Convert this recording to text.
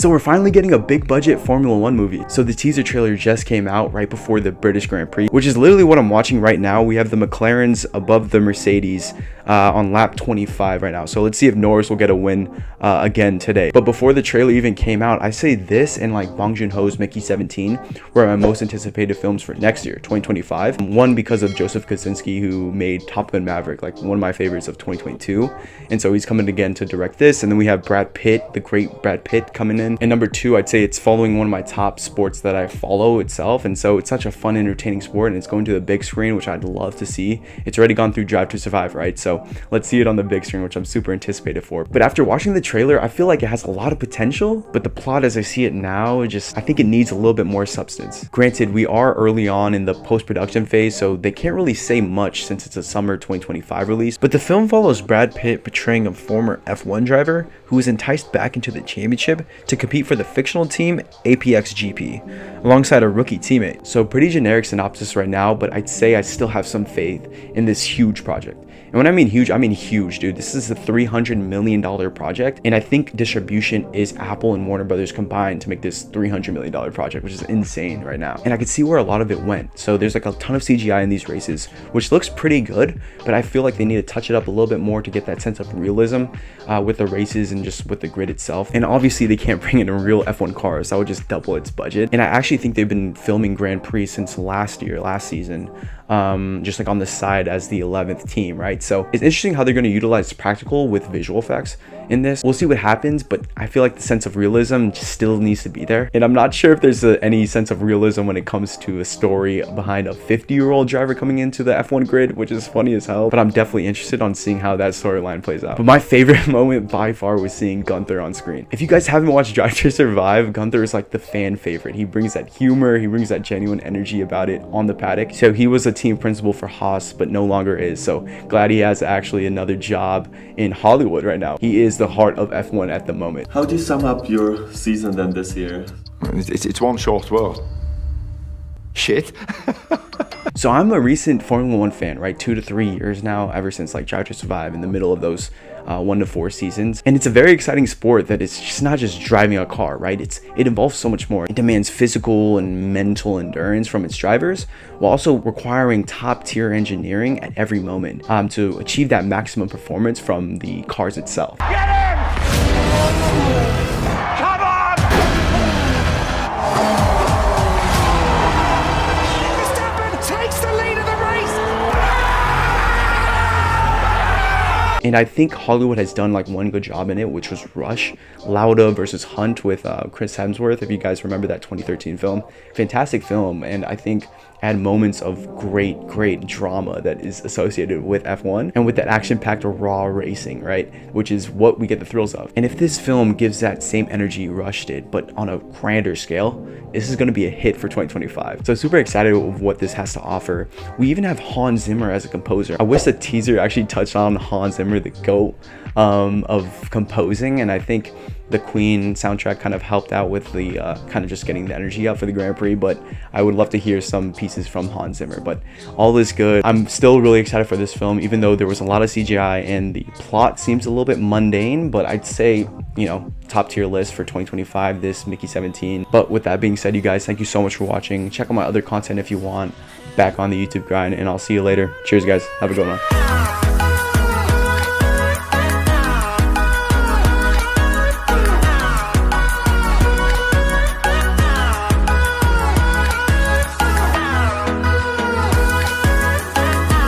So we're finally getting a big budget Formula 1 movie. So the teaser trailer just came out right before the British Grand Prix, which is literally what I'm watching right now. We have the McLarens above the Mercedes on lap 25 right now. So let's see if Norris will get a win again today. But before the trailer even came out, I say this and like Bong Joon-ho's Mickey 17 were my most anticipated films for next year, 2025. One, because of Joseph Kosinski, who made Top Gun Maverick, like one of my favorites of 2022. And so he's coming again to direct this. And then we have Brad Pitt, the great Brad Pitt, coming in. And number two, I'd say it's following one of my top sports that I follow itself. And so it's such a fun, entertaining sport, and it's going to the big screen, which I'd love to see. It's already gone through Drive to Survive, right? So let's see it on the big screen, which I'm super anticipated for. But after watching the trailer, I feel like it has a lot of potential, but the plot as I see it now, I think it needs a little bit more substance. Granted, we are early on in the post-production phase, so they can't really say much since it's a summer 2025 release. But the film follows Brad Pitt portraying a former F1 driver who was enticed back into the championship to compete for the fictional team APXGP alongside a rookie teammate. So pretty generic synopsis right now, but I'd say I still have some faith in this huge project. And when I mean huge, dude. This is a $300 million project, and I think distribution is Apple and Warner Brothers combined to make this $300 million project, which is insane right now. And I could see where a lot of it went. So there's like a ton of CGI in these races, which looks pretty good, but I feel like they need to touch it up a little bit more to get that sense of realism with the races and just with the grid itself. And obviously they can't bring in a real F1 cars. That would just double its budget. And I actually think they've been filming Grand Prix since last season, just like on the side as the 11th team, right? So it's interesting how they're going to utilize practical with visual effects in this. We'll see what happens, but I feel like the sense of realism just still needs to be there. And I'm not sure if there's any sense of realism when it comes to a story behind a 50-year-old driver coming into the F1 grid, which is funny as hell, but I'm definitely interested on seeing how that storyline plays out. But my favorite moment by far was seeing Gunther on screen. If you guys haven't watched Drive to Survive, Gunther is like the fan favorite. He brings that humor, he brings that genuine energy about it on the paddock. So he was a team principal for Haas, but no longer is. So glad he has actually another job in Hollywood right now. He is the heart of F1 at the moment. How do you sum up your season then this year? It's one short word. Shit. So I'm a recent Formula 1 fan, right? 2 to 3 years now, ever since like Drive to Survive in the middle of those 1 to 4 seasons. And it's a very exciting sport that it's just not just driving a car, right? It involves so much more. It demands physical and mental endurance from its drivers, while also requiring top tier engineering at every moment to achieve that maximum performance from the cars itself. Get him! Come on! Verstappen takes the lead of the race! And I think Hollywood has done like one good job in it, which was Rush, Lauda versus Hunt with Chris Hemsworth, if you guys remember that 2013 film. Fantastic film, and I think had moments of great drama that is associated with F1 and with that action-packed raw racing, right? Which is what we get the thrills of. And if this film gives that same energy Rush did, but on a grander scale, this is going to be a hit for 2025. So super excited with what this has to offer. We even have Hans Zimmer as a composer. I wish the teaser actually touched on Hans Zimmer, the GOAT of composing, and I think the Queen soundtrack kind of helped out with the kind of just getting the energy up for the Grand Prix, but I would love to hear some pieces from Hans Zimmer. But all is good. I'm still really excited for this film, even though there was a lot of CGI and the plot seems a little bit mundane, but I'd say, you know, top tier list for 2025, this Mickey 17. But with that being said, you guys, thank you so much for watching. Check out my other content if you want, back on the YouTube grind, and I'll see you later. Cheers guys, have a good one.